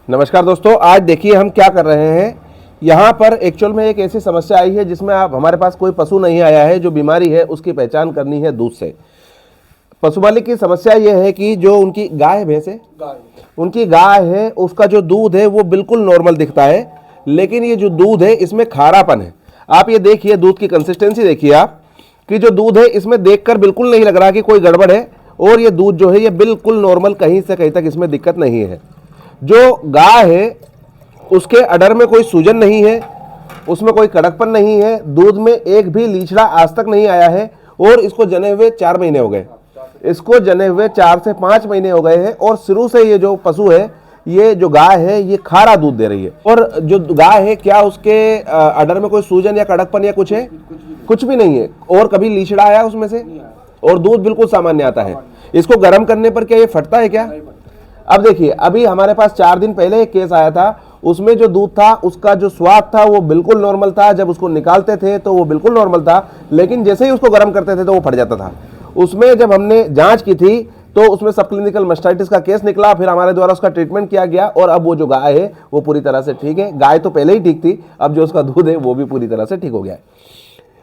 नमस्कार दोस्तों, आज देखिए हम क्या कर रहे हैं। यहाँ पर एक्चुअल में एक ऐसी समस्या आई है जिसमें आप हमारे पास कोई पशु नहीं आया है, जो बीमारी है उसकी पहचान करनी है दूध से। पशु मालिक की समस्या ये है कि जो उनकी गाय भैंस है, उनकी गाय है, उसका जो दूध है वो बिल्कुल नॉर्मल दिखता है, लेकिन ये जो दूध है इसमें खारापन है। आप ये देखिए, दूध की कंसिस्टेंसी देखिए आप, कि जो दूध है इसमें देखकर बिल्कुल नहीं लग रहा कि कोई गड़बड़ है, और ये दूध जो है ये बिल्कुल नॉर्मल, कहीं से कहीं तक इसमें दिक्कत नहीं है। जो गाय है उसके अडर में कोई सूजन नहीं है, उसमें कोई कड़कपन नहीं है, दूध में एक भी लीचड़ा आज तक नहीं आया है, और इसको जने हुए 4 महीने हो गए। इसको जने हुए 4 से 5 महीने हो गए हैं, और शुरू से ये जो पशु है, ये जो गाय है, ये खारा दूध दे रही है। और जो गाय है, क्या उसके अडर में कोई सूजन या कड़कपन या कुछ है? कुछ भी नहीं है। और कभी लीचड़ा आया उसमें से? और दूध बिल्कुल सामान्य आता है। इसको गर्म करने पर क्या ये फटता है क्या? अब देखिए, अभी हमारे पास 4 दिन पहले एक केस आया था, उसमें जो दूध था उसका जो स्वाद था वो बिल्कुल नॉर्मल था। जब उसको निकालते थे तो वो बिल्कुल नॉर्मल था, लेकिन जैसे ही उसको गर्म करते थे तो वो फट जाता था। उसमें जब हमने जांच की थी तो उसमें सब क्लिनिकल मास्टाइटिस का केस निकला। फिर हमारे द्वारा उसका ट्रीटमेंट किया गया, और अब वो जो गाय है वो पूरी तरह से ठीक है। गाय तो पहले ही ठीक थी, अब जो उसका दूध है वो भी पूरी तरह से ठीक हो गया है।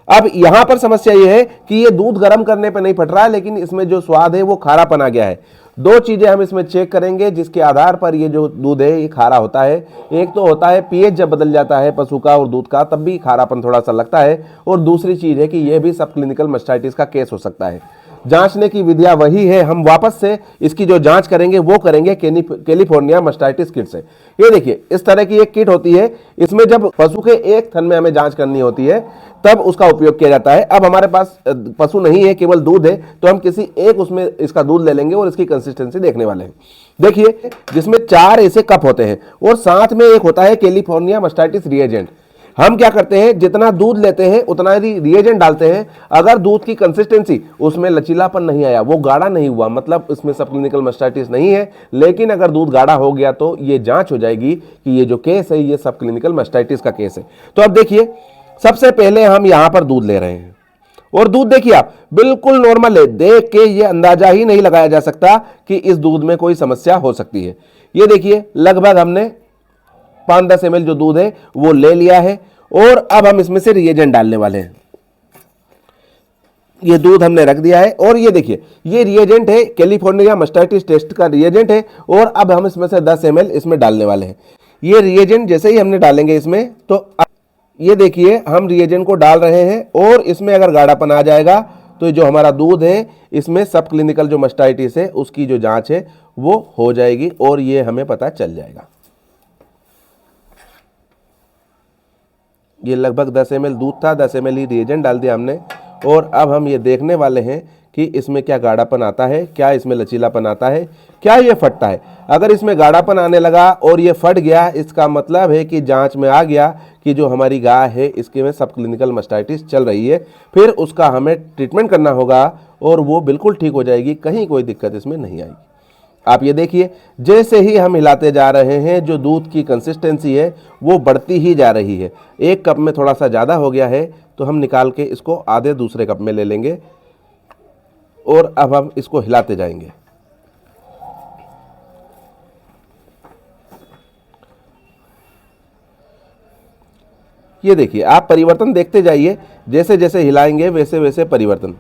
अब यहां पर समस्या ये है कि ये दूध गर्म करने पे नहीं फट रहा है, लेकिन इसमें जो स्वाद है वो खारापन आ गया है। 2 चीजें हम इसमें चेक करेंगे जिसके आधार पर ये जो दूध है ये खारा होता है। एक तो होता है पीएच जब बदल जाता है पशु का और दूध का, तब भी खारापन थोड़ा सा लगता है। और दूसरी चीज है कि यह भी सब क्लिनिकल मास्टाइटिस का केस हो सकता है। जांचने की विधियां वही है, हम वापस से इसकी जो जांच करेंगे वो करेंगे कैलिफोर्निया मास्टाइटिस किट से। ये देखिए, इस तरह की एक किट होती है। इसमें जब पशु के एक थन में हमें जांच करनी होती है तब उसका उपयोग किया जाता है। अब हमारे पास पशु नहीं है, केवल दूध है, तो हम किसी एक उसमें इसका दूध ले लेंगे और इसकी कंसिस्टेंसी देखने वाले हैं। देखिए, जिसमें 4 ऐसे कप होते हैं और साथ में एक होता है कैलिफोर्निया मास्टाइटिस रिएजेंट। हम क्या करते हैं, जितना दूध लेते हैं उतना ही रिएजेंट डालते हैं। अगर दूध की कंसिस्टेंसी उसमें लचीलापन नहीं आया, वो गाढ़ा नहीं हुआ, मतलब इसमें सब क्लिनिकल मास्टाइटिस नहीं है। लेकिन अगर दूध गाढ़ा हो गया तो ये जांच हो जाएगी कि ये जो केस है ये सब क्लिनिकल मास्टाइटिस का केस है। तो अब देखिए, सबसे पहले हम यहां पर दूध ले रहे हैं, और दूध देखिए आप बिल्कुल नॉर्मल है। देख के ये अंदाजा ही नहीं लगाया जा सकता कि इस दूध में कोई समस्या हो सकती है। ये देखिए, लगभग हमने 5-10 ml जो दूध है वो ले लिया है, और अब हम इसमें से रिएजेंट डालने वाले हैं। ये दूध हमने रख दिया है, और ये देखिए, ये रिएजेंट है, कैलिफोर्निया मास्टाइटिस टेस्ट का रिएजेंट है। और अब हम इसमें से 10 ml इसमें डालने वाले हैं। ये रिएजेंट जैसे ही हमने डालेंगे इसमें, तो ये देखिए हम रिएजेंट को डाल रहे हैं, और इसमें अगर गाढ़ापन आ जाएगा तो जो हमारा दूध है इसमें सब क्लिनिकल जो मास्टाइटिस है उसकी जो जांच है वो हो जाएगी, और ये हमें पता चल जाएगा। ये लगभग 10 ml दूध था, 10 ml ही रिएजेंट डाल दिया हमने। और अब हम ये देखने वाले हैं कि इसमें क्या गाढ़ापन आता है, क्या इसमें लचीलापन आता है, क्या ये फटता है। अगर इसमें गाढ़ापन आने लगा और ये फट गया, इसका मतलब है कि जांच में आ गया कि जो हमारी गाय है इसके में सब क्लिनिकल मास्टाइटिस चल रही है। फिर उसका हमें ट्रीटमेंट करना होगा, और वो बिल्कुल ठीक हो जाएगी, कहीं कोई दिक्कत इसमें नहीं आएगी। आप ये देखिए, जैसे ही हम हिलाते जा रहे हैं जो दूध की कंसिस्टेंसी है वो बढ़ती ही जा रही है। एक कप में थोड़ा सा ज़्यादा हो गया है तो हम निकाल के इसको आधे दूसरे कप में ले लेंगे, और अब हम इसको हिलाते जाएंगे। ये देखिए, आप परिवर्तन देखते जाइए, जैसे जैसे हिलाएंगे वैसे वैसे परिवर्तन।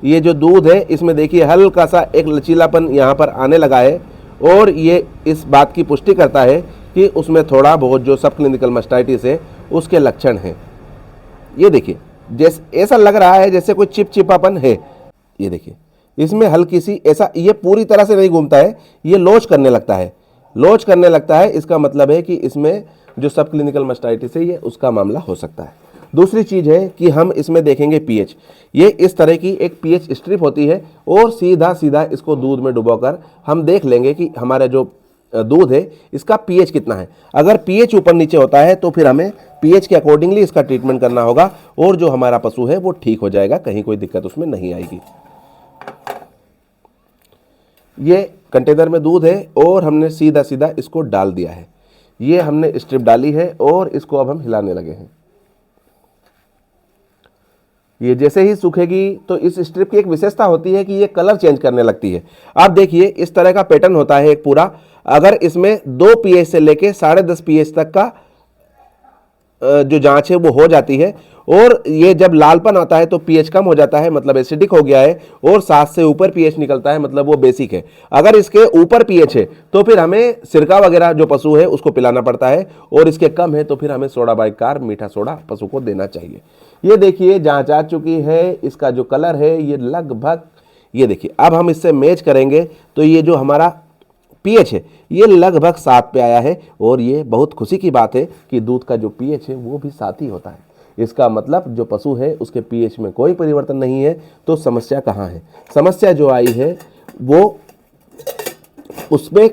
ये जो दूध है इसमें देखिए हल्का सा एक लचीलापन यहाँ पर आने लगा है, और ये इस बात की पुष्टि करता है कि उसमें थोड़ा बहुत जो सब क्लिनिकल मास्टाइटिस है उसके लक्षण हैं। ये देखिए, जैसे ऐसा लग रहा है जैसे कोई चिपचिपापन है। ये देखिए, इसमें हल्की सी ऐसा, ये पूरी तरह से नहीं घूमता है, ये लोच करने लगता है। लोच करने लगता है, इसका मतलब है कि इसमें जो सब क्लिनिकल मास्टाइटिस है ये उसका मामला हो सकता है। दूसरी चीज़ है कि हम इसमें देखेंगे पीएच। ये इस तरह की एक पीएच स्ट्रिप होती है, और सीधा सीधा इसको दूध में डुबोकर हम देख लेंगे कि हमारा जो दूध है इसका पीएच कितना है। अगर पीएच ऊपर नीचे होता है तो फिर हमें पीएच के अकॉर्डिंगली इसका ट्रीटमेंट करना होगा, और जो हमारा पशु है वो ठीक हो जाएगा, कहीं कोई दिक्कत उसमें नहीं आएगी। ये कंटेनर में दूध है और हमने सीधा सीधा इसको डाल दिया है। ये हमने स्ट्रिप डाली है और इसको अब हम हिलाने लगे हैं। ये जैसे ही सूखेगी तो इस स्ट्रिप की एक विशेषता होती है कि ये कलर चेंज करने लगती है। आप देखिए इस तरह का पैटर्न होता है एक पूरा। अगर इसमें 2 pH से लेके 10.5 pH तक का जो जांच है वो हो जाती है, और ये जब लालपन आता है तो पीएच कम हो जाता है, मतलब एसिडिक हो गया है, और 7 से ऊपर पीएच निकलता है, मतलब वो बेसिक है। अगर इसके ऊपर पीएच है तो फिर हमें सिरका वगैरह जो पशु है उसको पिलाना पड़ता है, और इसके कम है तो फिर हमें सोडा बाइकार्ब मीठा सोडा पशु को देना चाहिए। ये देखिए जांच आ चुकी है, इसका जो कलर है ये लगभग, ये देखिए अब हम इससे मैच करेंगे तो ये जो हमारा पीएच है ये लगभग 7 पे आया है, और ये बहुत खुशी की बात है कि दूध का जो पीएच है वो भी 7 ही होता है। इसका मतलब जो पशु है उसके पीएच में कोई परिवर्तन नहीं है। तो समस्या कहाँ है? समस्या जो आई है वो उसमें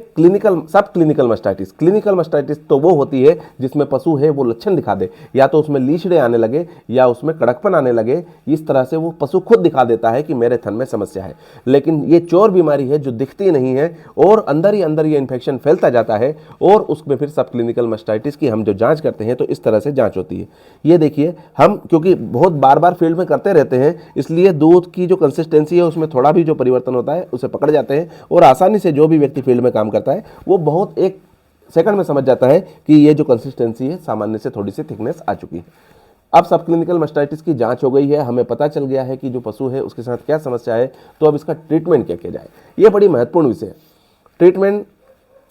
सब क्लिनिकल मस्टाइटिस तो वो होती है जिसमें पशु है वो लक्षण दिखा दे, या तो उसमें लीचड़े आने लगे या उसमें कड़कपन आने लगे। इस तरह से वो पशु खुद दिखा देता है कि मेरे थन में समस्या है। लेकिन ये चोर बीमारी है जो दिखती नहीं है, और अंदर ही अंदर ये इन्फेक्शन फैलता जाता है, और उसमें फिर सब क्लिनिकल मस्टाइटिस की हम जो जाँच करते हैं तो इस तरह से जाँच होती है। ये देखिए हम क्योंकि बहुत बार बार फील्ड में करते रहते हैं, इसलिए दूध की जो कंसिस्टेंसी है उसमें थोड़ा भी जो परिवर्तन होता है उसे पकड़ जाते हैं, और आसानी से जो भी व्यक्ति फील्ड में काम करता है वो बहुत 1 सेकंड में समझ जाता है कि ये जो कंसिस्टेंसी है सामान्य से थोड़ी सी थिकनेस आ चुकी है। अब सब क्लिनिकल मस्टाइटिस की जांच हो गई है, हमें पता चल गया है कि जो पशु है उसके साथ क्या समस्या है, तो अब इसका ट्रीटमेंट क्या किया जाए, ये बड़ी महत्वपूर्ण विषय है। ट्रीटमेंट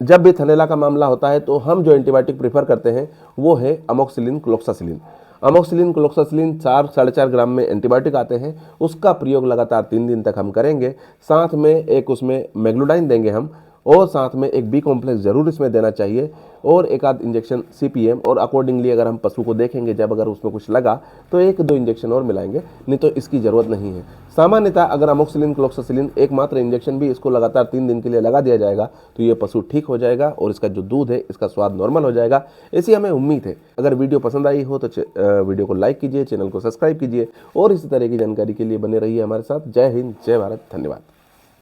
जब भी थनैला का मामला होता है तो हम जो एंटीबायोटिक प्रीफर करते हैं वो है अमोक्सिलिन क्लोक्सासिलिन। अमोक्सिलिन क्लोक्सासिलिन 4-4.5 ग्राम में एंटीबायोटिक आते हैं, उसका प्रयोग लगातार 3 दिन तक हम करेंगे। साथ में एक उसमें मैग्लोडाइन देंगे हम, और साथ में एक बी कॉम्प्लेक्स जरूर इसमें देना चाहिए, और एक आध इंजेक्शन सीपीएम, और अकॉर्डिंगली अगर हम पशु को देखेंगे जब अगर उसमें कुछ लगा तो 1-2 इंजेक्शन और मिलाएंगे, नहीं तो इसकी ज़रूरत नहीं है। सामान्यतः अगर अमोक्सिलिन क्लोक्सासिलिन एकमात्र इंजेक्शन भी इसको लगातार 3 दिन के लिए लगा दिया जाएगा तो ये पशु ठीक हो जाएगा, और इसका जो दूध है इसका स्वाद नॉर्मल हो जाएगा, ऐसी हमें उम्मीद है। अगर वीडियो पसंद आई हो तो वीडियो को लाइक कीजिए, चैनल को सब्सक्राइब कीजिए, और इसी तरह की जानकारी के लिए बने रहिए हमारे साथ। जय हिंद, जय भारत, धन्यवाद।